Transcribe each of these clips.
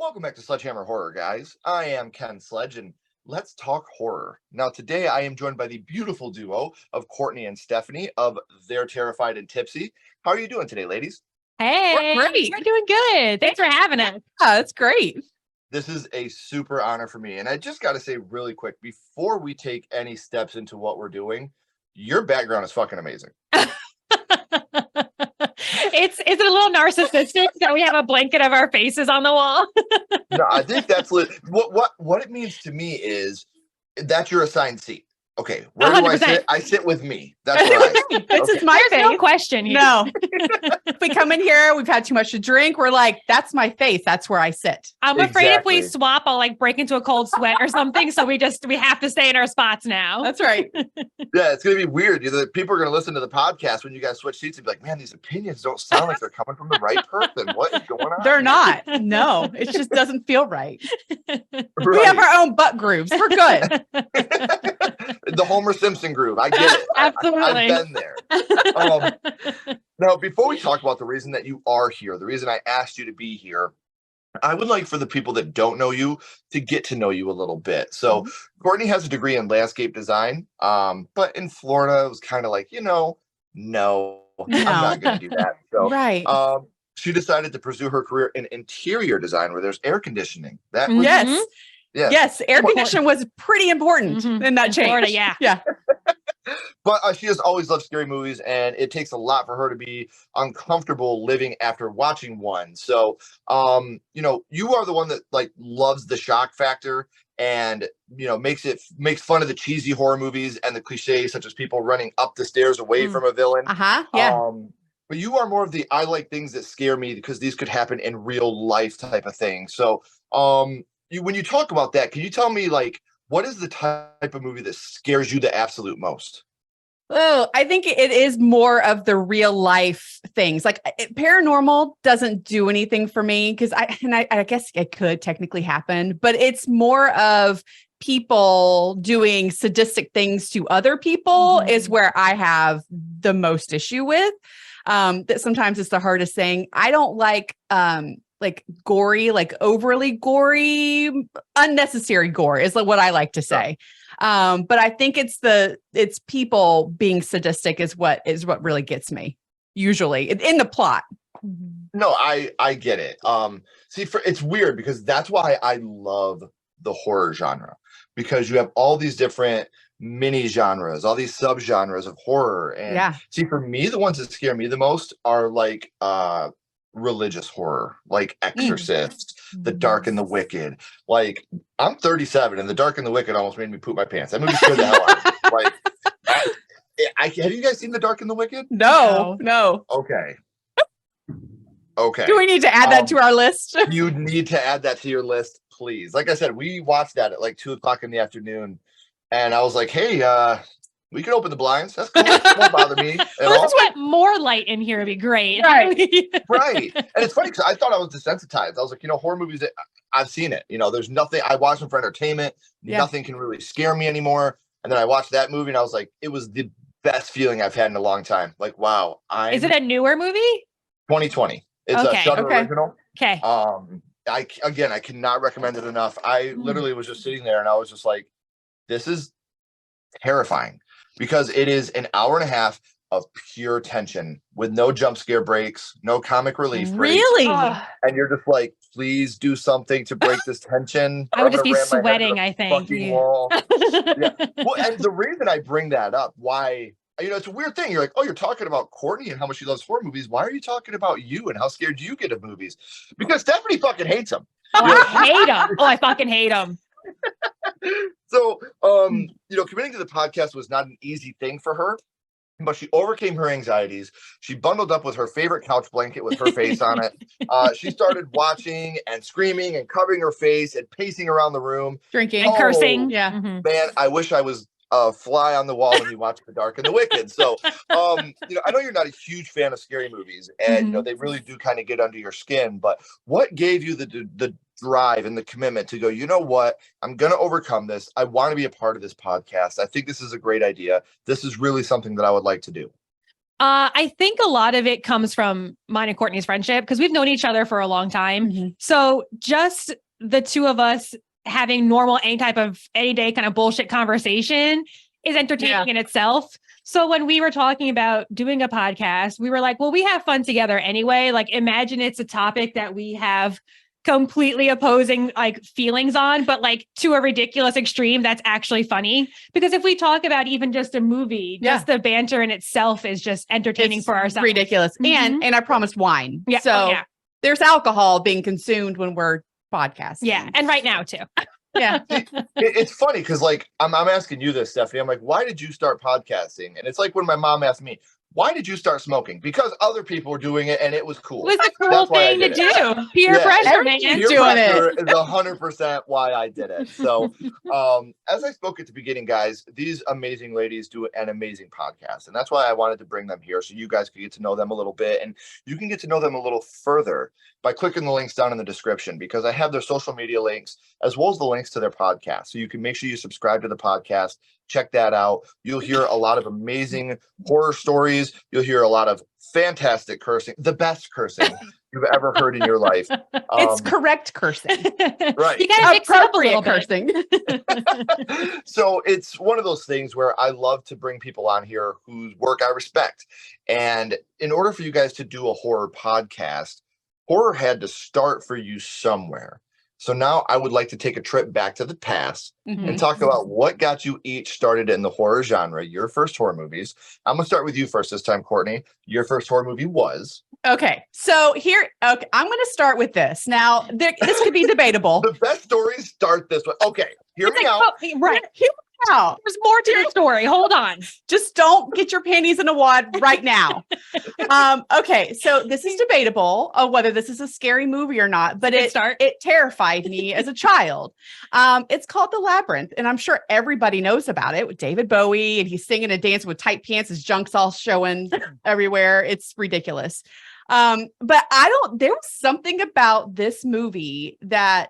Welcome back to Sledgehammer Horror, guys. I am Ken Sledge, and let's talk horror. Now, today I am joined by the beautiful duo of Courtney and Stefanie of They're Terrified and Tipsy. How are you doing today, ladies? Hey, We're great. we're doing good. Thanks for having us. Yeah, that's great. This is a super honor for me, and I just got to say really quick, before we take any steps into what we're doing, your background is fucking amazing. Is it a little narcissistic that we have a blanket of our faces on the wall? No, I think that's what it means to me is that's your assigned seat. Okay, where do I 100%. sit? I sit with me. That's where I sit. This is my There's face. no question here. No. If we come in here, we've had too much to drink. We're like, that's my face. That's where I sit. I'm afraid if we Exactly. swap, I'll like break into a cold sweat or something. So we have to stay in our spots now. That's right. Yeah, it's gonna be weird. People are gonna listen to the podcast when you guys switch seats and be like, "Man, these opinions don't sound like they're coming from the right person. What is going on?" They're not. No, it just doesn't feel right. We Right. have our own butt grooves. We're good. The Homer Simpson groove. I get it. Absolutely. I've been there. Now, before we talk about the reason that you are here, the reason I asked you to be here, I would like for the people that don't know you to get to know you a little bit. So, Courtney has a degree in landscape design, but in Florida, it was kind of like, no, I'm not going to do that. So, Right. she decided to pursue her career in interior design where there's air conditioning. That was, Yes. yeah. Yes. Air conditioning was pretty important in that change. Florida, yeah. Yeah. But she has always loved scary movies, and it takes a lot for her to be uncomfortable living after watching one. So, you are the one that like loves the shock factor and, makes fun of the cheesy horror movies and the cliches, such as people running up the stairs away from a villain. Yeah. But you are more of the, I like things that scare me because these could happen in real life type of thing. So, when you talk about that, can you tell me like, what is the type of movie that scares you the absolute most? Oh, I think it is more of the real life things. Like paranormal doesn't do anything for me because I guess it could technically happen, but it's more of people doing sadistic things to other people is where I have the most issue with. That sometimes it's the hardest thing. I don't like gory, like overly gory, unnecessary gore is what I like to say. But I think it's people being sadistic is what really gets me usually in the plot. No, I get it. It's weird because that's why I love the horror genre, because you have all these different mini genres, all these subgenres of horror. And for me, the ones that scare me the most are like religious horror, like Exorcist, The Dark and the Wicked. Like, I'm 37 and The Dark and the Wicked almost made me poop my pants. That movie scared the hell out of me. Like, have you guys seen The Dark and the Wicked? No. Okay. Do we need to add that to our list? You need to add that to your list, please. Like I said, we watched that at like 2:00 in the afternoon, and I was like, hey, we can open the blinds. That's cool. It won't bother me at all. Let's put more light in here. It'd be great. Right. Right. And it's funny because I thought I was desensitized. I was like, horror movies, I've seen it. There's nothing. I watch them for entertainment. Yeah. Nothing can really scare me anymore. And then I watched that movie and I was like, it was the best feeling I've had in a long time. Like, wow. Is it a newer movie? 2020. It's a Shudder original. Okay. I cannot recommend it enough. I literally was just sitting there and I was just like, this is terrifying because it is an hour and a half of pure tension with no jump scare breaks, no comic relief breaks. Really? And you're just like, please do something to break this tension. I would just be ram my head sweating, into the I think. fucking wall. Yeah. Well, and the reason I bring that up, why, it's a weird thing. You're like, oh, you're talking about Courtney and how much she loves horror movies. Why are you talking about you and how scared you get of movies? Because Stefanie fucking hates them. I hate them. I fucking hate them. So, committing to the podcast was not an easy thing for her, but she overcame her anxieties. She bundled up with her favorite couch blanket with her face on it. She started watching and screaming and covering her face and pacing around the room. Drinking. And cursing. Yeah. Mhm. Man, I wish I was a fly on the wall when you watch The Dark and the Wicked. So, I know you're not a huge fan of scary movies, and they really do kind of get under your skin. But what gave you the drive and the commitment to go, you know what, I'm going to overcome this. I want to be a part of this podcast. I think this is a great idea. This is really something that I would like to do. I think a lot of it comes from mine and Courtney's friendship because we've known each other for a long time. Mm-hmm. So just the two of us having normal, any type of any day kind of bullshit conversation is entertaining in itself. So when we were talking about doing a podcast, we were like, well, we have fun together anyway. Like, imagine it's a topic that we have completely opposing like feelings on, but like to a ridiculous extreme that's actually funny. Because if we talk about even just a movie, just the banter in itself is just entertaining for ourselves. Ridiculous. And I promised wine. Yeah. So there's alcohol being consumed when we're podcasting. Yeah. And right now too. Yeah. It's funny because like I'm asking you this, Stefanie. I'm like, why did you start podcasting? And it's like when my mom asked me, why did you start smoking? Because other people were doing it and it was cool. It was a cool thing to do. Peer pressure, man. Peer pressure is 100% why I did it. So as I spoke at the beginning, guys, these amazing ladies do an amazing podcast. And that's why I wanted to bring them here so you guys could get to know them a little bit. And you can get to know them a little further by clicking the links down in the description, because I have their social media links as well as the links to their podcast. So you can make sure you subscribe to the podcast. Check that out. You'll hear a lot of amazing horror stories. You'll hear a lot of fantastic cursing, the best cursing you've ever heard in your life. It's correct cursing. Right. You gotta mix it up a little cursing. So it's one of those things where I love to bring people on here whose work I respect. And in order for you guys to do a horror podcast, horror had to start for you somewhere. So now I would like to take a trip back to the past and talk about what got you each started in the horror genre, your first horror movies. I'm going to start with you first this time, Courtney. Your first horror movie was? Okay. So I'm going to start with this. Now, this could be debatable. The best stories start this way. Okay, hear me out. Right. Hear me out. There's more to the story. Hold on. Just don't get your panties in a wad right now. Okay, so this is debatable whether this is a scary movie or not, but it terrified me as a child. It's called The Labyrinth, and I'm sure everybody knows about it with David Bowie, and he's singing and dancing with tight pants, his junk's all showing everywhere. It's ridiculous. But there was something about this movie that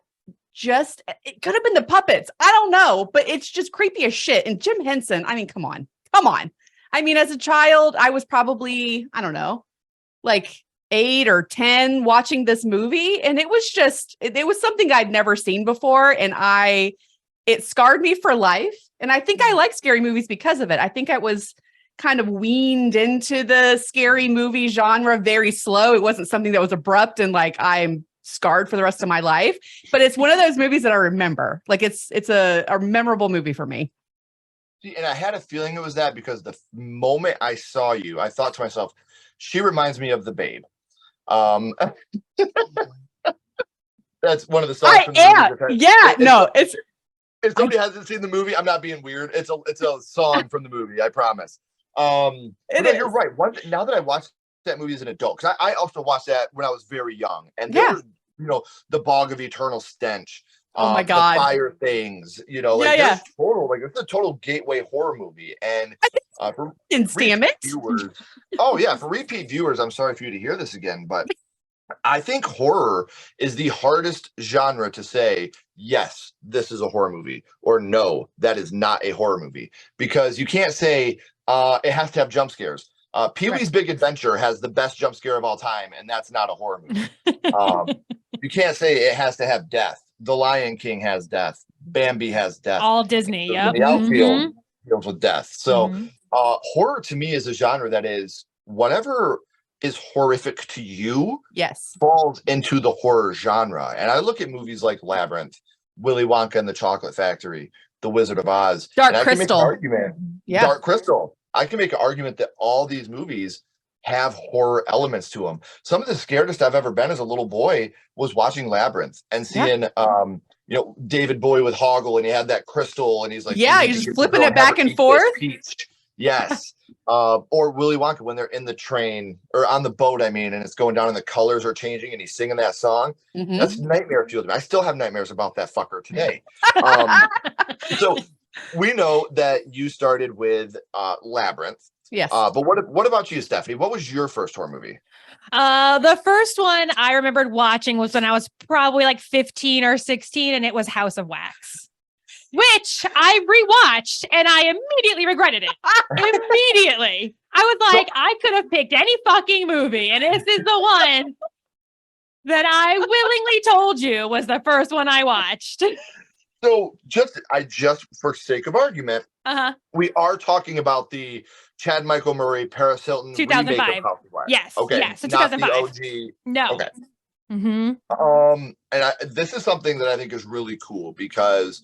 it could have been the puppets. I don't know, but it's just creepy as shit. And Jim Henson, I mean, come on. I mean, as a child, I was probably, I don't know, like 8 or 10 watching this movie. And it was something I'd never seen before. And it scarred me for life. And I think I like scary movies because of it. I think I was kind of weaned into the scary movie genre very slow. It wasn't something that was abrupt and like I'm scarred for the rest of my life, but it's one of those movies that I remember. Like it's a memorable movie for me. And I had a feeling it was that because the moment I saw you, I thought to myself, she reminds me of the Babe. That's one of the songs. If somebody hasn't seen the movie, I'm not being weird. It's a song from the movie, I promise. You're right. Now that I watched that movie as an adult, because I also watched that when I was very young, and there's the Bog of Eternal Stench. Oh my God, the fire things. It's a total gateway horror movie, and for repeat viewers, I'm sorry for you to hear this again, but I think horror is the hardest genre to say, yes, this is a horror movie, or no, that is not a horror movie, because you can't say it has to have jump scares. Pee-wee's Big Adventure has the best jump scare of all time, and that's not a horror movie. You can't say it has to have death. The Lion King has death. Bambi has death. All Disney, The outfield deals with death. So horror to me is a genre that is whatever is horrific to you falls into the horror genre. And I look at movies like Labyrinth, Willy Wonka and the Chocolate Factory, The Wizard of Oz, Dark Crystal. Dark Crystal. I can make an argument that all these movies have horror elements to them. Some of the scaredest I've ever been as a little boy was watching Labyrinth and seeing David Bowie with Hoggle, and he had that crystal, and he's like, he's just flipping it back and forth. Yes. Or Willy Wonka when they're in the train or on the boat, and it's going down and the colors are changing and he's singing that song. That's nightmare fuel. I still have nightmares about that fucker today. So we know that you started with Labyrinth. Yes. But what about you, Stefanie? What was your first horror movie? The first one I remembered watching was when I was probably like 15 or 16, and it was House of Wax. which I rewatched and I immediately regretted it. Immediately. I was like, I could have picked any fucking movie, and this is the one that I willingly told you was the first one I watched. So just for sake of argument, we are talking about the Chad Michael Murray, Paris Hilton 2005. remake of House of Wax. Yes. Okay. Yes. So Not 2005. the OG. No. Okay. Mm-hmm. And this is something that I think is really cool because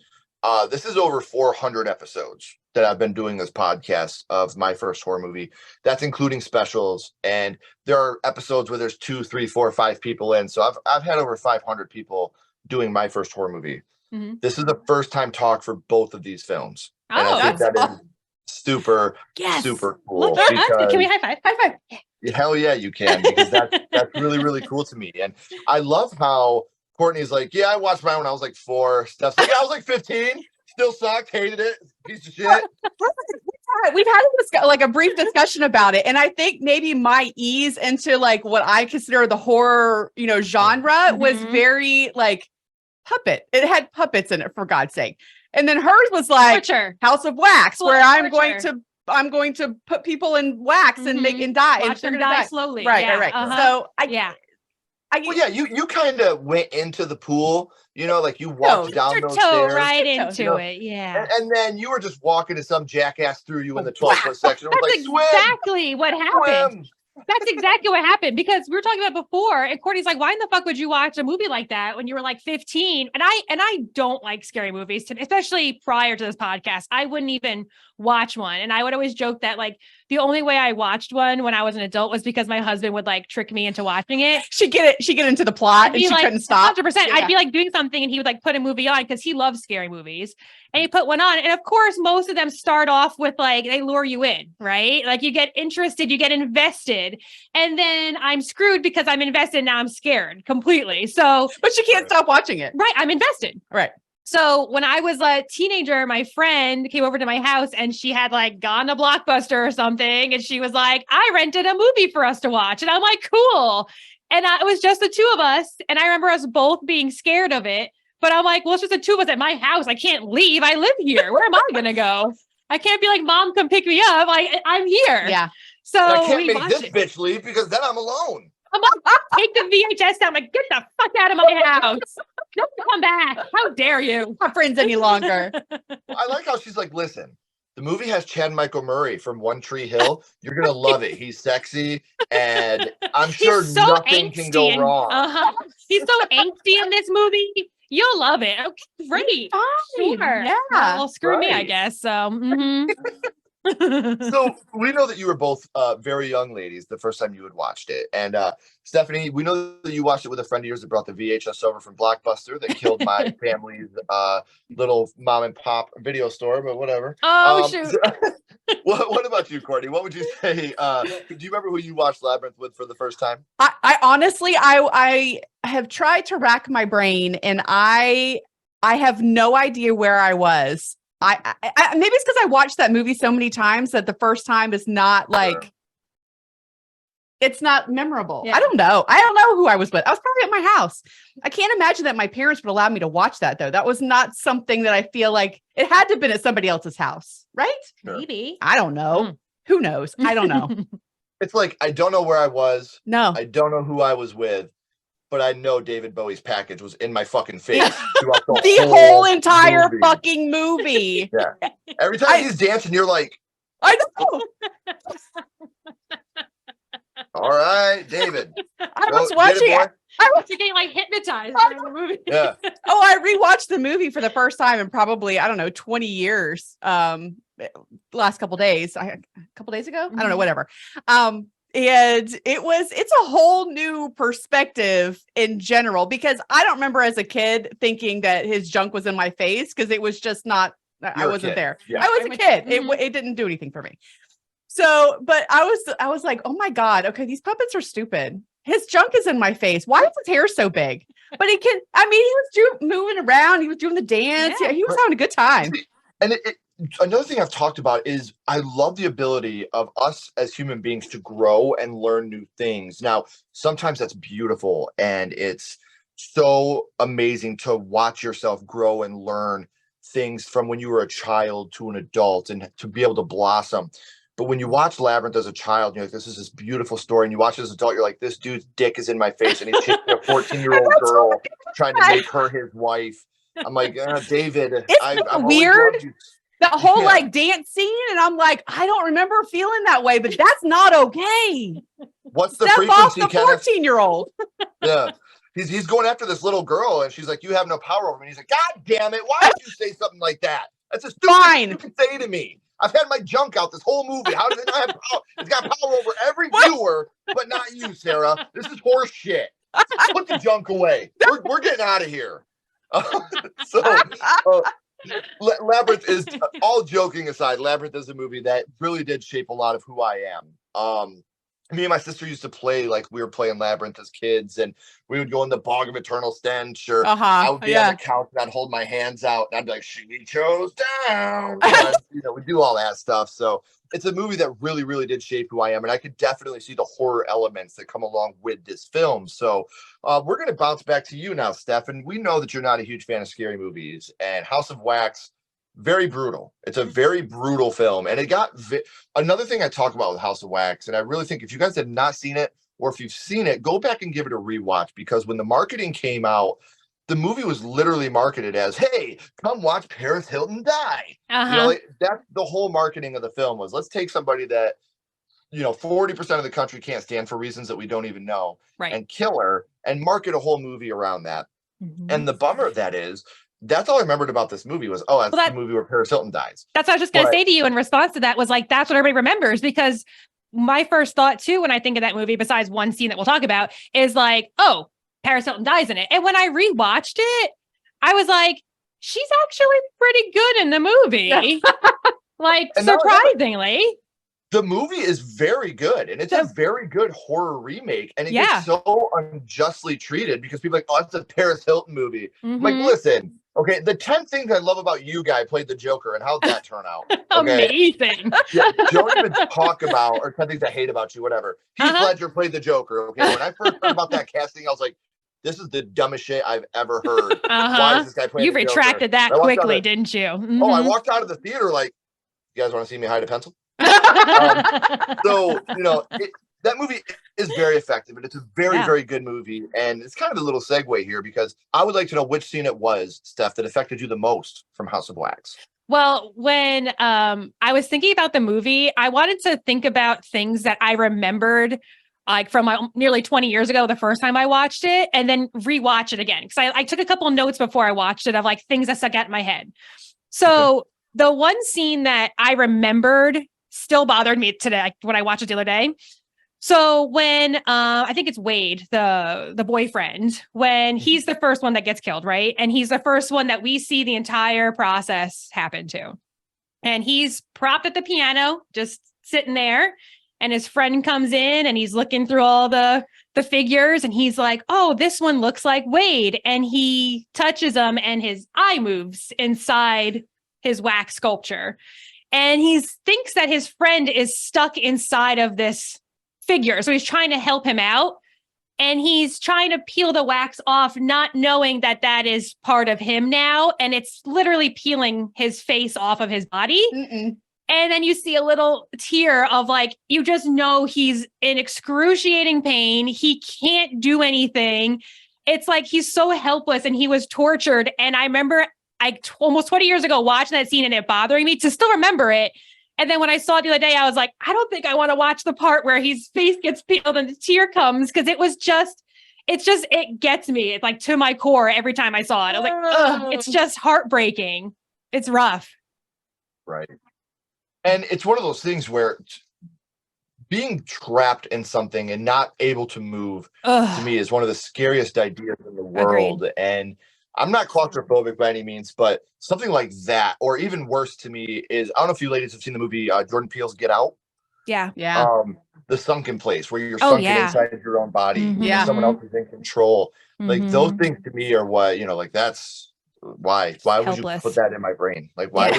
this is over 400 episodes that I've been doing this podcast of my first horror movie. That's including specials, and there are episodes where there's 2, 3, 4, 5 people in. So I've had over 500 people doing my first horror movie. Mm-hmm. This is the first time talk for both of these films. Oh, and I think that is super cool. Can we high five? High five. Hell yeah, you can, because that's really, really cool to me. And I love how Courtney's like, yeah, I watched mine when I was like 4. Steph's like, yeah, I was like 15. Still sucked, hated it, piece of shit. We've had a brief discussion about it, and I think maybe my ease into like what I consider the horror, genre was very like puppet. It had puppets in it, for God's sake. And then hers was like House of Wax, where I'm going to put people in wax and make and die, Watch and they're them gonna die slowly. Right. So you kind of went into the pool, like you walked down those stairs, right into it. Yeah. And then you were just walking and some jackass threw you in the 12-foot section. That's exactly what happened. That's exactly what happened, because we were talking about before, and Courtney's like, why in the fuck would you watch a movie like that when you were like 15? And I don't like scary movies, especially prior to this podcast. I wouldn't even watch one. And I would always joke that like the only way I watched one when I was an adult was because my husband would like trick me into watching it. She'd get into the plot and she couldn't stop. 100%. Yeah. I'd be like doing something and he would like put a movie on because he loves scary movies. And he put one on. And of course, most of them start off with like, they lure you in, right? Like you get interested, you get invested. And then I'm screwed because I'm invested. Now I'm scared completely. So, but you can't stop watching it. Right. I'm invested. Right. So when I was a teenager, my friend came over to my house and she had like gone to Blockbuster or something. And she was like, I rented a movie for us to watch. And I'm like, cool. And it was just the two of us. And I remember us both being scared of it. But I'm like, well, it's just the two of us at my house. I can't leave. I live here. Where am I going to go? I can't be like, Mom, come pick me up. I'm here. Yeah. So I can't make this bitch leave because then I'm alone. I'm like, take the VHS down. I'm like, get the fuck out of my house. Don't come back. How dare you? Not friends any longer. I like how she's like, listen, the movie has Chad Michael Murray from One Tree Hill. You're going to love it. He's sexy. And I'm sure nothing can go wrong. He's so angsty in this movie. You'll love it. Okay, great. Sure. Yeah. Well, screw me, I guess. So, So we know that you were both very young ladies the first time you had watched it. And Stefanie, we know that you watched it with a friend of yours that brought the VHS over from Blockbuster that killed my family's little mom and pop video store, but whatever. Oh, shoot. What about you, Courtney? What would you say? Do you remember who you watched Labyrinth with for the first time? I honestly, I have tried to rack my brain, and I have no idea where I was. I maybe it's because I watched that movie so many times that the first time is not like, it's not memorable. Yeah. I don't know who I was with. I was probably at my house. I can't imagine that my parents would allow me to watch that though. That was not something that I feel like it had to have been at somebody else's house, right? Sure. Maybe. I don't know. Who knows? I don't know. It's like, I don't know where I was. No. I don't know who I was with. But I know David Bowie's package was in my fucking face throughout the whole entire movie. Fucking movie. Yeah. Every time he's dancing, you're like, I know. All right, David. I was watching it. I was getting like hypnotized by the movie. Yeah. I rewatched the movie for the first time in probably, 20 years. Last couple days. A couple days ago? I don't know, whatever. And it's a whole new perspective in general, because I don't remember as a kid thinking that his junk was in my face, because it was just not, I wasn't there. Yeah. I was a kid. It didn't do anything for me. So, but I was like, oh my God, okay, these puppets are stupid. His junk is in my face. Why is his hair so big? But he was moving around. He was doing the dance. Yeah, he was having a good time. And another thing I've talked about is I love the ability of us as human beings to grow and learn new things. Now, sometimes that's beautiful and it's so amazing to watch yourself grow and learn things from when you were a child to an adult and to be able to blossom. But when you watch Labyrinth as a child, you're like, this is this beautiful story. And you watch it as an adult, you're like, this dude's dick is in my face. And he's chasing a 14-year-old girl trying to make her his wife. I'm like, David, I've always weird? loved you. The whole like dance scene. And I'm like, I don't remember feeling that way, but that's not okay. What's the Step frequency, off the Kenneth? 14-year-old. Yeah. He's going after this little girl, and she's like, you have no power over me. And he's like, God damn it. Why would you say something like that? That's a stupid thing you can say to me. I've had my junk out this whole movie. How does it not have power? It's got power over every viewer, but not you, Sarah. This is horse shit. Put the junk away. We're getting out of here. Labyrinth is, all joking aside, Labyrinth is a movie that really did shape a lot of who I am. Me and my sister used to play, like we were playing Labyrinth as kids, and we would go in the bog of eternal stench, or I would be on the couch and I'd hold my hands out and I'd be like, she chose down. And, we do all that stuff. So it's a movie that really, really did shape who I am. And I could definitely see the horror elements that come along with this film. So we're going to bounce back to you now, Steph. And we know that you're not a huge fan of scary movies, and House of Wax, very brutal. It's a very brutal film. And it got another thing I talk about with House of Wax, and I really think if you guys have not seen it, or if you've seen it, go back and give it a rewatch, because when the marketing came out, the movie was literally marketed as, hey, come watch Paris Hilton die. That's the whole marketing of the film was, let's take somebody that 40% of the country can't stand for reasons that we don't even know, and kill her and market a whole movie around that. And the bummer of that is, that's all I remembered about this movie was, that's the movie where Paris Hilton dies. That's what I was just going to say to you in response to that, was like, that's what everybody remembers, because my first thought too, when I think of that movie, besides one scene that we'll talk about, is like, oh, Paris Hilton dies in it. And when I rewatched it, I was like, she's actually pretty good in the movie. Like, surprisingly. The movie is very good, and it's a very good horror remake, and it gets so unjustly treated because people are like, oh, it's a Paris Hilton movie. I'm like, listen, okay, the 10 things I love about you, guy, played the Joker, and how'd that turn out? Okay? Amazing. Don't even talk about, or 10 things I hate about you, whatever. Heath Ledger played the Joker, okay? When I first heard about that casting, I was like, this is the dumbest shit I've ever heard. Why is this guy playing the Joker? You retracted that quickly, didn't you? Oh, I walked out of the theater like, you guys want to see me hide a pencil? That movie is very effective, and it's a very, very good movie. And it's kind of a little segue here, because I would like to know which scene it was, Steph, that affected you the most from House of Wax. Well, when I was thinking about the movie, I wanted to think about things that I remembered, like from nearly 20 years ago, the first time I watched it, and then rewatch it again. Because I took a couple of notes before I watched it of like things that stuck out in my head. So the one scene that I remembered still bothered me today, like when I watched it the other day. So when I think it's Wade, the boyfriend, when he's the first one that gets killed, right? And he's the first one that we see the entire process happen to. And he's propped at the piano, just sitting there. And his friend comes in and he's looking through all the figures, and he's like, oh, this one looks like Wade. And he touches him and his eye moves inside his wax sculpture. And he thinks that his friend is stuck inside of this figure. So he's trying to help him out. And he's trying to peel the wax off, not knowing that that is part of him now. And it's literally peeling his face off of his body. And then you see a little tear of like, you just know he's in excruciating pain. He can't do anything. It's like he's so helpless and he was tortured. And I remember almost 20 years ago watching that scene and it bothering me to still remember it. And then when I saw it the other day, I was like, I don't think I want to watch the part where his face gets peeled and the tear comes, because it gets me. It's like to my core every time I saw it. I was like, ugh, it's just heartbreaking. It's rough. Right. And it's one of those things where being trapped in something and not able to move, to me, is one of the scariest ideas in the world. Agreed. And I'm not claustrophobic by any means, but something like that, or even worse to me, is, I don't know if you ladies have seen the movie Jordan Peele's Get Out. Yeah. The sunken place, where you're sunken inside of your own body. Someone else is in control. Like, those things to me are what, like, that's why would you put that in my brain? Like, why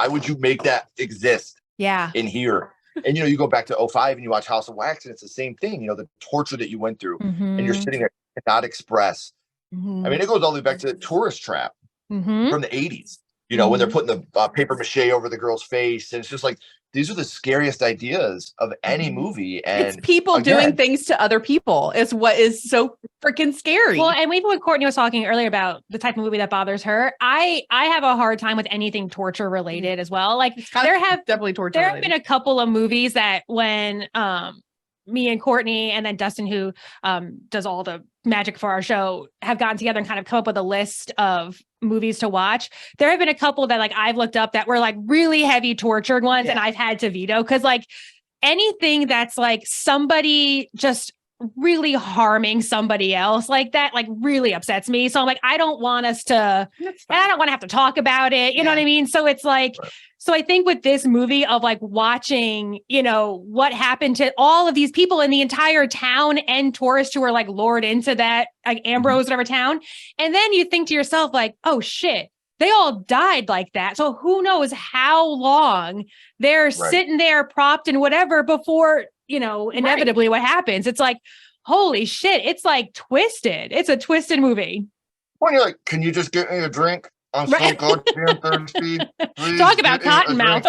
would you make that exist in here? And, you go back to 2005 and you watch House of Wax, and it's the same thing, the torture that you went through, and you're sitting there, cannot express. I mean, it goes all the way back to the Tourist Trap. from the 80s. You know, when they're putting the paper mache over the girl's face, and it's just like, these are the scariest ideas of any movie. And it's people doing things to other people is what is so freaking scary. Well, and even when Courtney was talking earlier about the type of movie that bothers her, I have a hard time with anything torture related as well. Like definitely torture. There have been a couple of movies that when me and Courtney and then Dustin, who does all the magic for our show, have gotten together and kind of come up with a list of movies to watch. There have been a couple that like I've looked up that were like really heavy tortured ones, and I've had to veto because like anything that's like somebody just really harming somebody else like that, like really upsets me. So I'm like, I don't want us to, and I don't want to have to talk about it. You know what I mean? So it's like, so I think with this movie of like watching, you know, what happened to all of these people in the entire town and tourists who were like lured into that, like Ambrose, whatever town. And then you think to yourself like, oh shit, they all died like that. So who knows how long they're sitting there propped and whatever before, you know, inevitably what happens. It's like, holy shit. It's like twisted. It's a twisted movie. When you're like, can you just get me a drink? I'm so goddamn thirsty. Please talk about cottonmouth.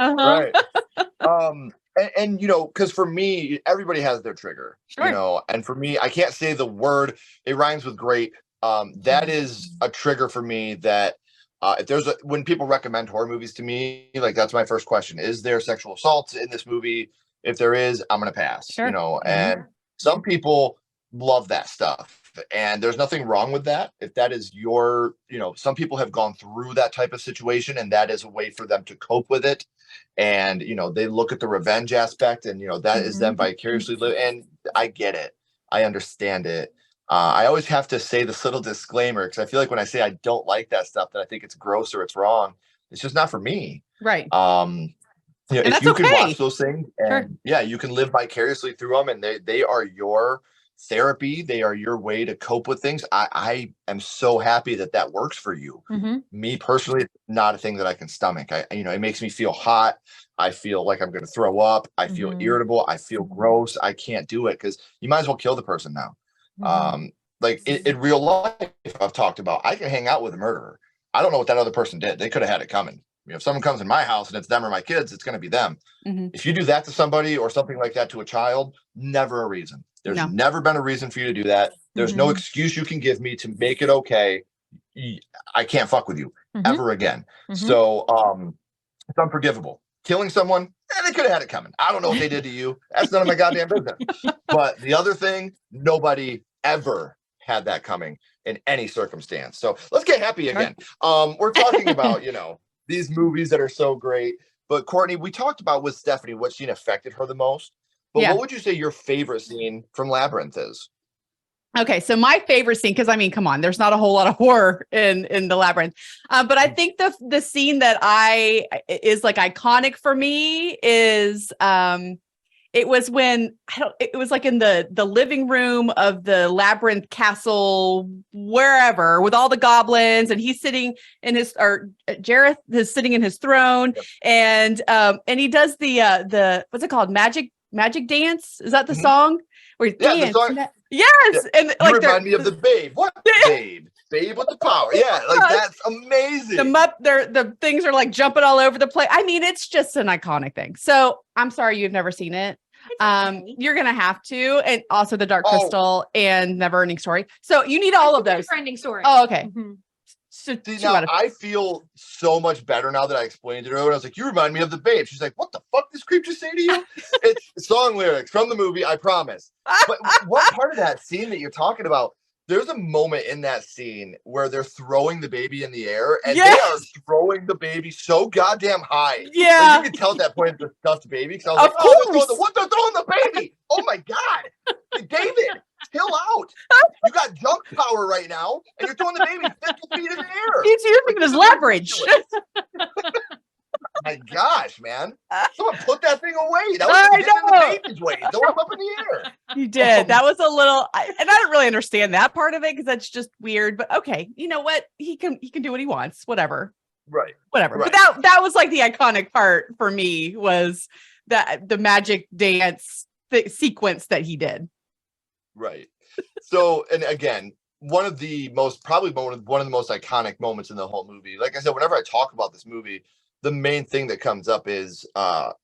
Right. And you know, because for me, everybody has their trigger. You know, and for me, I can't say the word. It rhymes with grape. That is a trigger for me. That if there's when people recommend horror movies to me, like that's my first question: is there sexual assault in this movie? If there is, I'm gonna pass. You know, and some people love that stuff. And there's nothing wrong with that. If that is your, you know, some people have gone through that type of situation and that is a way for them to cope with it. And, you know, they look at the revenge aspect and, you know, that is them vicariously live. And I get it. I understand it. I always have to say this little disclaimer because I feel like when I say I don't like that stuff, that I think it's gross or it's wrong. It's just not for me. Right. You know, if you can watch those things and you can live vicariously through them and they are your therapy, they are your way to cope with things. I am so happy that works for you. Me personally, not a thing that I can stomach. You know, it makes me feel hot. I feel like I'm going to throw up. I feel irritable. I feel gross. I can't do it because you might as well kill the person now. Like in real life, I've talked about, I can hang out with a murderer. I don't know what that other person did. They could have had it coming. You know, if someone comes in my house and it's them or my kids, it's going to be them. If you do that to somebody or something like that to a child, never a reason. There's never been a reason for you to do that. There's no excuse you can give me to make it okay. I can't fuck with you ever again. So it's unforgivable. Killing someone, they could have had it coming. I don't know what they did to you. That's none of my goddamn business. But the other thing, nobody ever had that coming in any circumstance. So let's get happy again. We're talking about, you know, these movies that are so great. But Courtney, we talked about with Stefanie what scene affected her the most. But what would you say your favorite scene from Labyrinth is? Okay, so my favorite scene, because I mean, come on, there's not a whole lot of horror in the Labyrinth, but I think the scene that is like iconic for me is it was when it was like in the living room of the Labyrinth castle, wherever, with all the goblins, and he's sitting in Jareth is sitting in his throne, and he does the what's it called, magic dance? Is that the song? Where he dance? The song. Yes, and you like remind me of the Babe. What Babe? Babe with the power. Yeah, like that's amazing. The things are like jumping all over the place. I mean, it's just an iconic thing. So I'm sorry you've never seen it. You're gonna have to, and also the Dark Crystal and Never Ending Story. So you need all of those. Never Ending Story. Oh, okay. So now I feel so much better now that I explained it earlier. I was like, you remind me of the Babe. She's like, what the fuck this creep just say to you? It's song lyrics from the movie, I promise. But what part of that scene that you're talking about, there's a moment in that scene where they're throwing the baby in the air and they are throwing the baby so goddamn high. Yeah. Like you can tell at that point it's a stuffed baby. Because I was like, they're throwing the baby. Oh my God. David, chill out. You got junk power right now and you're throwing the baby 50 feet in the air. You're thinking his leverage. My gosh, man. Someone put that thing away. That was in the baby's way. Throw him up in the air. You did. That was a little, and I don't really understand that part of it because that's just weird. But okay, you know what? He can do what he wants. Whatever. Right. Whatever. Right. But that was like the iconic part for me was that the magic dance sequence that he did. Right. So, and again, one of the most iconic moments in the whole movie. Like I said, whenever I talk about this movie, the main thing that comes up is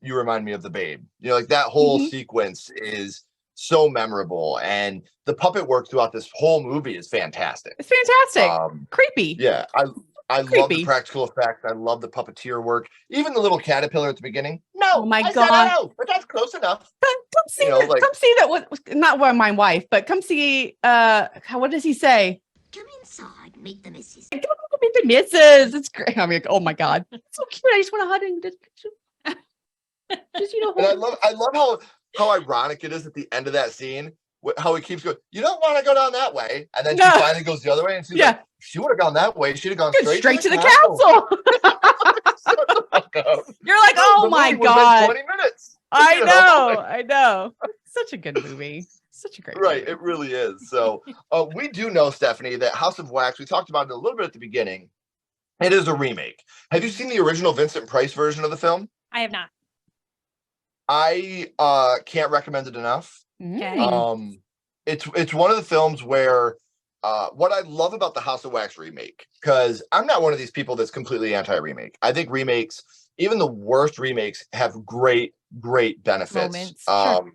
you remind me of the Babe. You know, like that whole sequence is so memorable, and the puppet work throughout this whole movie is fantastic. It's fantastic. Creepy. Yeah, I love the practical effects. I love the puppeteer work. Even the little caterpillar at the beginning. No, oh my I God. said no, but that's close enough. Come see come see that. Not my wife, but come see. What does he say? Come inside, meet the missus. Come meet the missus. It's great. I mean, oh my God, it's so cute. I just want to hug him. Just and I love how ironic it is at the end of that scene. How he keeps going, you don't want to go down that way, and then she finally goes the other way, and she's like, she would have gone that way. She'd have gone straight to the castle. You're like, oh my God, 20 minutes. I know. Such a good movie. Such a great movie. It really is. So we do know, Stefanie, that House of Wax, we talked about it a little bit at the beginning. It is a remake. Have you seen the original Vincent Price version of the film? I have not. I can't recommend it enough. Okay. It's one of the films where what I love about the House of Wax remake, because I'm not one of these people that's completely anti-remake. I think remakes, even the worst remakes, have great benefits. Moments. Sure.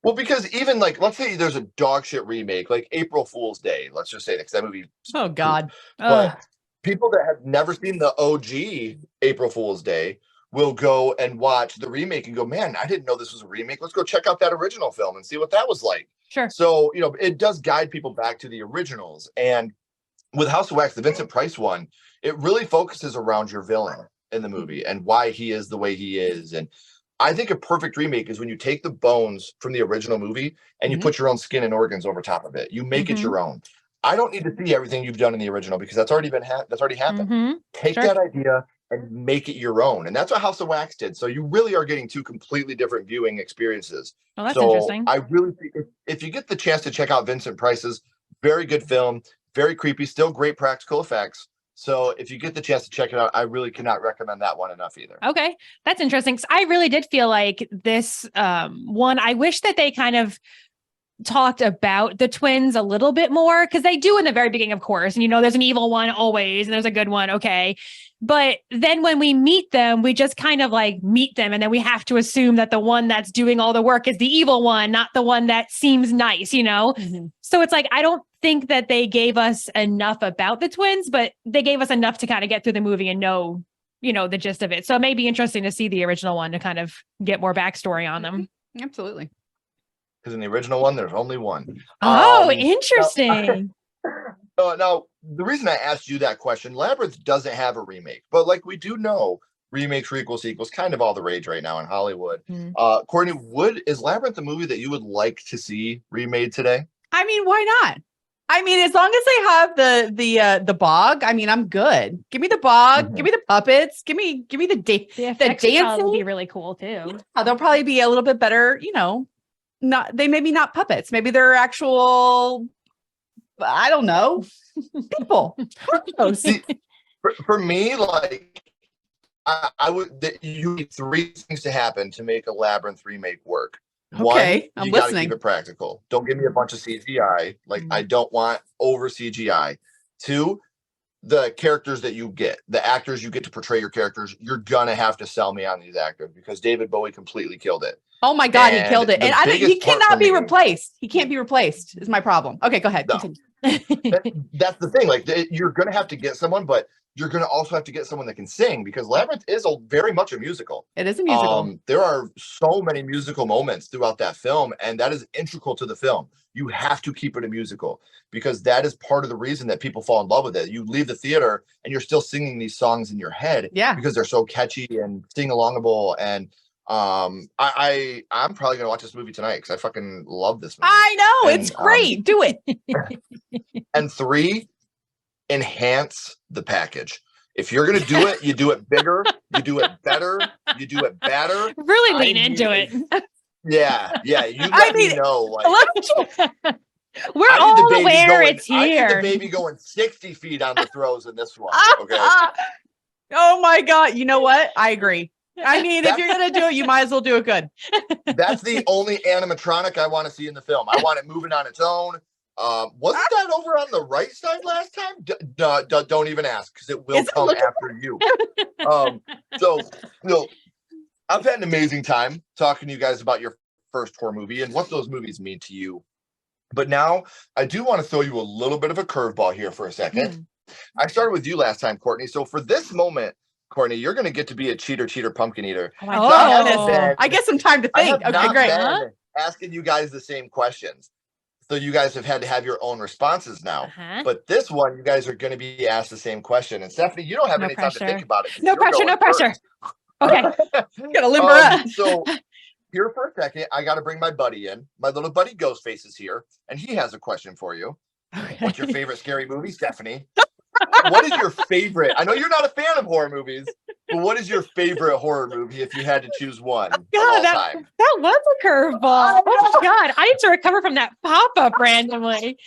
Well, because even like, let's say there's a dog shit remake, like April Fool's Day. Let's just say that, because that movie. Oh God. But people that have never seen the OG April Fool's Day will go and watch the remake and go, man, I didn't know this was a remake. Let's go check out that original film and see what that was like. Sure. So, you know, it does guide people back to the originals. And with House of Wax, the Vincent Price one, it really focuses around your villain in the movie and why he is the way he is. And I think a perfect remake is when you take the bones from the original movie and you put your own skin and organs over top of it. You make it your own. I don't need to see everything you've done in the original because that's already happened. Take that idea and make it your own. And that's what House of Wax did. So you really are getting two completely different viewing experiences. Oh, that's interesting. I really think if you get the chance to check out Vincent Price's, very good film, very creepy, still great practical effects. So if you get the chance to check it out, I really cannot recommend that one enough either. Okay. That's interesting. I really did feel like this one, I wish that they kind of talked about the twins a little bit more, because they do in the very beginning, of course. And, you know, there's an evil one always, and there's a good one. Okay. But then when we meet them, we just kind of like meet them. And then we have to assume that the one that's doing all the work is the evil one, not the one that seems nice, you know? So it's like, I don't think that they gave us enough about the twins, but they gave us enough to kind of get through the movie and know, you know, the gist of it. So it may be interesting to see the original one to kind of get more backstory on them. Absolutely. Because in the original one, there's only one. Oh, interesting. Now, the reason I asked you that question, Labyrinth doesn't have a remake, but like we do know, remakes, prequels, sequels, kind of all the rage right now in Hollywood. Courtney, is Labyrinth a movie that you would like to see remade today? I mean, why not? I mean, as long as they have the bog, I mean, I'm good. Give me the bog, give me the puppets, give me the dancing will be really cool too. They'll probably be a little bit better, you know. Maybe not puppets. Maybe they're actual, I don't know, people. See, for me, like I would, you need three things to happen to make a Labyrinth remake work. Okay, One, I'm you gotta listening. keep it practical. Don't give me a bunch of CGI. Like I don't want over CGI. Two, the characters that you get, the actors you get to portray your characters, you're gonna have to sell me on these actors because David Bowie completely killed it. Oh my God, he killed it. And And he cannot be replaced. He can't be replaced is my problem. Okay, go ahead. No. That's the thing. Like you're going to have to get someone, but you're going to also have to get someone that can sing because Labyrinth is very much a musical. It is a musical. There are so many musical moments throughout that film, and that is integral to the film. You have to keep it a musical because that is part of the reason that people fall in love with it. You leave the theater and you're still singing these songs in your head because they're so catchy and sing-alongable. And I'm probably gonna watch this movie tonight because I fucking love this movie. I know, it's great. Do it. And three, enhance the package. If you're gonna do it, you do it bigger, you do it better, you do it better. Really lean into it. Yeah. You let me know. Like, we're all aware it's here. I need the baby going 60 feet on the throws in this one. Okay. Oh my God. You know what? I agree. I mean, if you're going to do it, you might as well do it good. That's the only animatronic I want to see in the film. I want it moving on its own. Wasn't that over on the right side last time? Don't even ask, because it will come after you. So, I've had an amazing time talking to you guys about your first horror movie and what those movies mean to you. But now I do want to throw you a little bit of a curveball here for a second. I started with you last time, Courtney. So for this moment, Courtney, you're going to get to be a cheater pumpkin eater. Oh my goodness. I get some time to think. Okay, great. Asking you guys the same questions. So you guys have had to have your own responses now. But this one, you guys are going to be asked the same question. And Stefanie, you don't have any time to think about it. No pressure. Okay. Gotta limber up. So here for a second, I got to bring my buddy in. My little buddy Ghostface is here, and he has a question for you. Okay. What's your favorite scary movie, Stefanie? What is your favorite? I know you're not a fan of horror movies, but what is your favorite horror movie if you had to choose one of all time? That was a curveball. Oh my God. I need to recover from that pop-up randomly.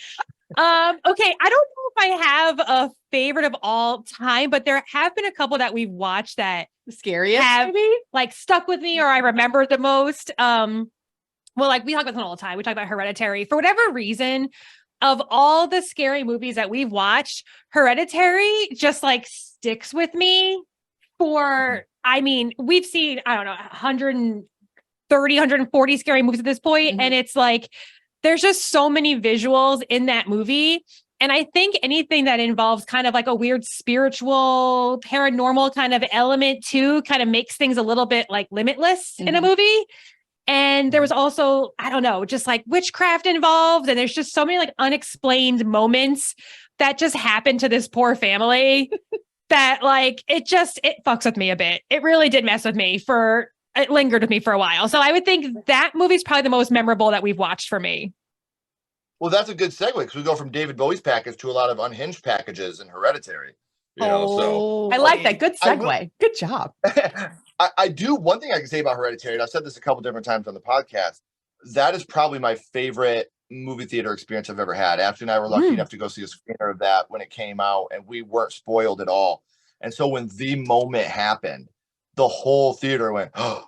Okay. I don't know if I have a favorite of all time, but there have been a couple that we've watched that scariest have like stuck with me or I remember the most. Well, like we talk about them all the time. We talk about Hereditary. For whatever reason, of all the scary movies that we've watched, Hereditary just like sticks with me for, I mean, we've seen, I don't know, 130, 140 scary movies at this point, and it's like, there's just so many visuals in that movie. And I think anything that involves kind of like a weird spiritual, paranormal kind of element too, kind of makes things a little bit like limitless in a movie. And there was also, I don't know, just like witchcraft involved. And there's just so many like unexplained moments that just happened to this poor family that like, it fucks with me a bit. It really did mess with me it lingered with me for a while. So I would think that movie's probably the most memorable that we've watched for me. Well, that's a good segue because we go from David Bowie's package to a lot of unhinged packages in Hereditary. So I like that. Good segue. Good job. I do. One thing I can say about Hereditary, and I've said this a couple different times on the podcast, that is probably my favorite movie theater experience I've ever had. Ashley and I were lucky enough to go see a screener of that when it came out, and we weren't spoiled at all. And so when the moment happened, the whole theater went, oh,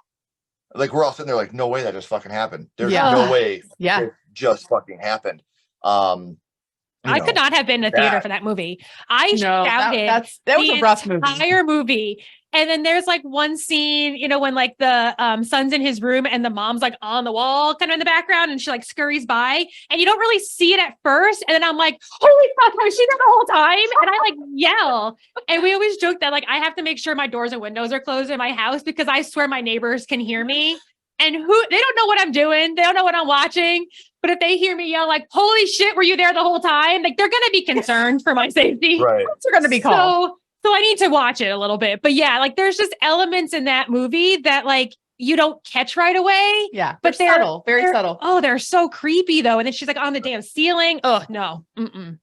like we're all sitting there like, no way that just fucking happened. There's no way it just fucking happened. I could not have been in the theater for that movie. I shouted. That was a rough movie. Entire movie. And then there's like one scene, when like the son's in his room and the mom's like on the wall, kind of in the background, and she like scurries by, and you don't really see it at first. And then I'm like, holy fuck, I was she there the whole time? And I like yell. And we always joke that like I have to make sure my doors and windows are closed in my house because I swear my neighbors can hear me. And they don't know what I'm doing. They don't know what I'm watching. But if they hear me yell like, holy shit, were you there the whole time? Like they're going to be concerned for my safety. Right. They're going to be called. So I need to watch it a little bit. But yeah, like there's just elements in that movie that like you don't catch right away. Yeah. But they're subtle, very subtle. Oh, they're so creepy though. And then she's like on the damn ceiling. Oh, no. No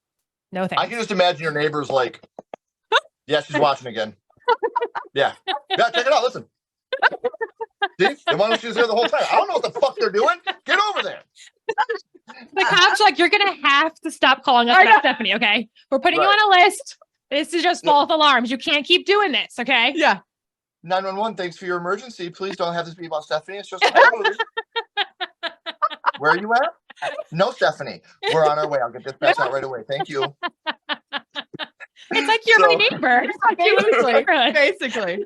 thanks. I can just imagine your neighbors like, yeah, she's watching again. Yeah, check it out. Listen. See? The one she was there the whole time. I don't know what the fuck they're doing. Get over there. The cops are like, you're going to have to stop calling us about Stefanie, okay? We're putting you on a list. This is just false alarms. You can't keep doing this, okay? Yeah. 911, thanks for your emergency. Please don't have this be about Stefanie. It's just a horror movie. Where are you at? No, Stefanie. We're on our way. I'll get this back out right away. Thank you. It's like you're my neighbor. Basically.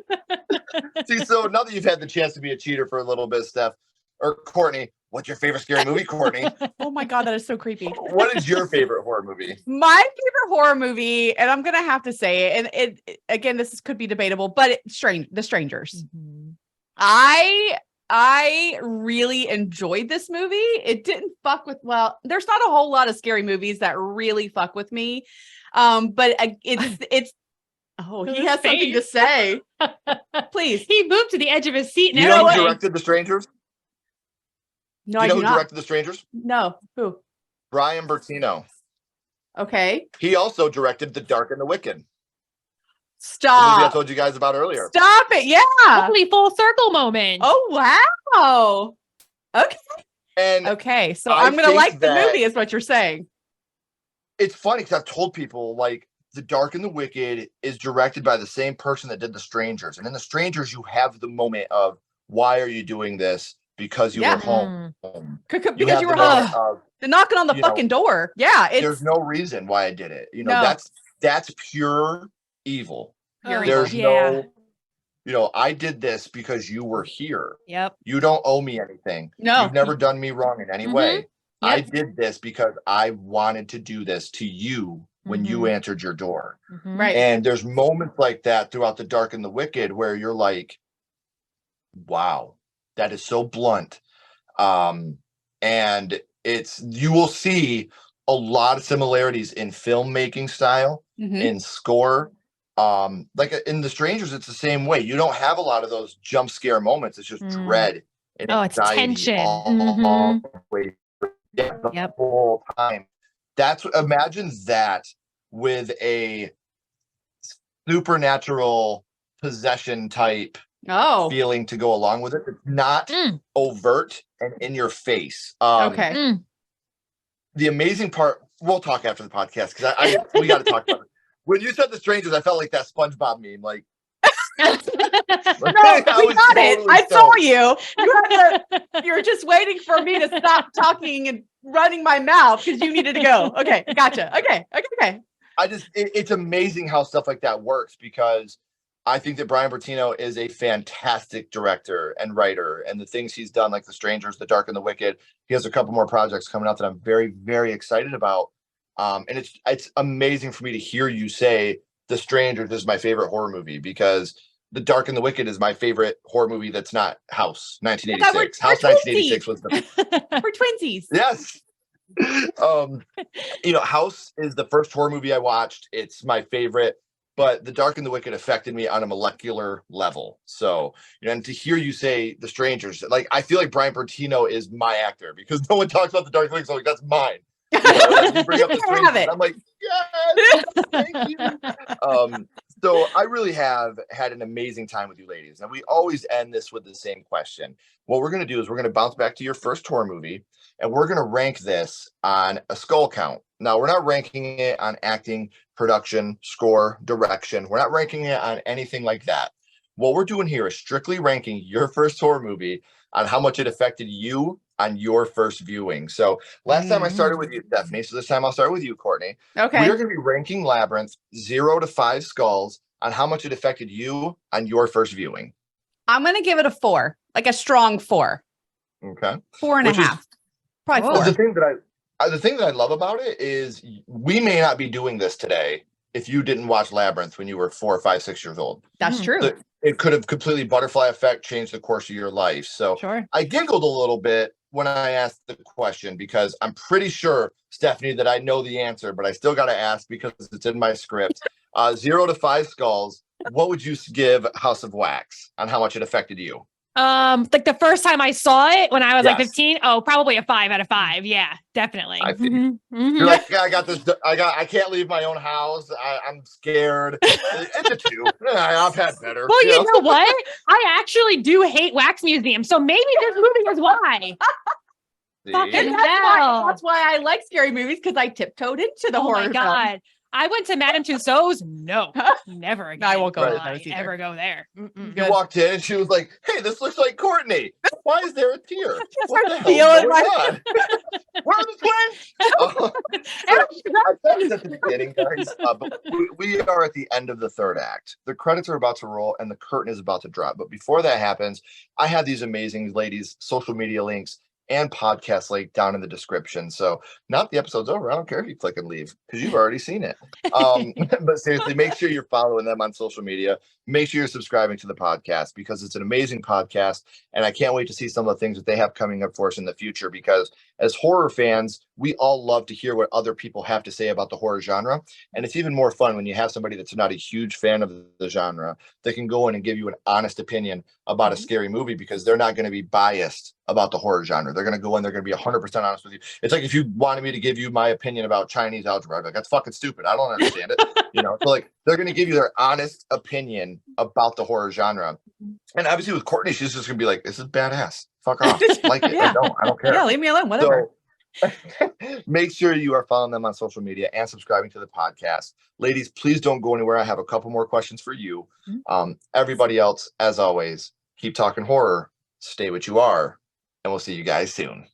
See, so now that you've had the chance to be a cheater for a little bit, Steph, or Courtney, what's your favorite scary movie, Courtney? Oh my God, that is so creepy. What is your favorite horror movie? My favorite horror movie, and I'm going to have to say it, and it again, could be debatable, but The Strangers. I really enjoyed this movie. It didn't fuck with, there's not a whole lot of scary movies that really fuck with me. But it's he has something to say. Please. He moved to the edge of his seat. You know who directed The Strangers? No, you know who directed The Strangers? No. Who? Brian Bertino. Okay. He also directed The Dark and the Wicked. Stop. The movie I told you guys about earlier. Stop it. Yeah. Holy full circle moment. Oh, wow. Okay. And okay. So I'm going to like the movie is what you're saying. It's funny because I've told people like The Dark and the Wicked is directed by the same person that did The Strangers. And in The Strangers, you have the moment of why are you doing this? Because you were home. Because you were home. The knocking on the fucking door. Yeah. There's no reason why I did it. No. That's pure evil. Pure There's evil. no, I did this because you were here. Yep. You don't owe me anything. No. You've never done me wrong in any way. Yep. I did this because I wanted to do this to you when you answered your door. Right. And there's moments like that throughout The Dark and the Wicked where you're like, wow, that is so blunt. And you will see a lot of similarities in filmmaking style, in score. Like in The Strangers, it's the same way. You don't have a lot of those jump scare moments. It's just dread and it's tension all the way the whole time. Imagine that with a supernatural possession type feeling to go along with it. It's not overt and in your face. The amazing part, we'll talk after the podcast because we got to talk about it. When you said The Strangers, I felt like that SpongeBob meme. Like, no, we got it. I saw you. You're just waiting for me to stop talking and running my mouth because you needed to go. Okay, gotcha. Okay. It's amazing how stuff like that works because I think that Brian Bertino is a fantastic director and writer, and the things he's done, like The Strangers, The Dark and the Wicked, he has a couple more projects coming out that I'm very, very excited about. And it's amazing for me to hear you say The Strangers is my favorite horror movie because The Dark and the Wicked is my favorite horror movie that's not House 1986. House 1986 was we're twinsies. Yes. House is the first horror movie I watched. It's my favorite, but The Dark and the Wicked affected me on a molecular level. So, and to hear you say The Strangers, like I feel like Brian Bertino is my actor because no one talks about The Dark and the Wicked. So like that's mine. You bring up The Strangers, I'm like, yes, thank you. So I really have had an amazing time with you ladies. And we always end this with the same question. What we're going to do is we're going to bounce back to your first horror movie and we're going to rank this on a skull count. Now, we're not ranking it on acting, production, score, direction. We're not ranking it on anything like that. What we're doing here is strictly ranking your first horror movie on how much it affected you on your first viewing. So last time I started with you, Stefanie. So this time I'll start with you, Courtney. Okay. We are going to be ranking Labyrinth 0 to 5 skulls on how much it affected you on your first viewing. I'm going to give it a 4, like a strong 4. Okay. 4.5. Probably 4. The thing that I love about it is we may not be doing this today if you didn't watch Labyrinth when you were 4, 5, 6 years old. That's true. So it could have completely butterfly effect changed the course of your life. So sure. I giggled a little bit when I asked the question because I'm pretty sure, Stefanie, that I know the answer, but I still got to ask because it's in my script. 0 to 5 skulls. What would you give House of Wax on how much it affected you? Like the first time I saw it when I was like 15, probably a 5 out of 5. Yeah, definitely. You're like, yeah, I got this. I can't leave my own house. I'm scared. It's a 2. I've had better. Well, you know what? I actually do hate wax museums, so maybe this movie is why. Fucking that's why I like scary movies because I tiptoed into the horror. Oh my god. I went to Madame Tussauds. No, never again. I won't go to those either. Ever go there. You walked in and she was like, "Hey, this looks like Courtney. Why is there a tear? What the hell is going on? Where are the twins?" I said this at the beginning, guys, but we are at the end of the third act. The credits are about to roll and the curtain is about to drop. But before that happens, I have these amazing ladies' social media links and podcast link down in the description. So now that the episode's over, I don't care if you click and leave because you've already seen it. But seriously, make sure you're following them on social media. Make sure you're subscribing to the podcast because it's an amazing podcast. And I can't wait to see some of the things that they have coming up for us in the future because as horror fans, we all love to hear what other people have to say about the horror genre. And it's even more fun when you have somebody that's not a huge fan of the genre that can go in and give you an honest opinion about a scary movie because they're not going to be biased about the horror genre. They're going to go in, they're going to be 100% honest with you. It's like if you wanted me to give you my opinion about Chinese algebra, I'd be like, that's fucking stupid. I don't understand it. So like they're going to give you their honest opinion about the horror genre. And obviously with Courtney, she's just going to be like, this is badass. Fuck off. Like it. Yeah. I don't care. Yeah, leave me alone. Whatever. So, make sure you are following them on social media and subscribing to the podcast. Ladies, please don't go anywhere. I have a couple more questions for you. Everybody else, as always, keep talking horror, stay what you are, and we'll see you guys soon.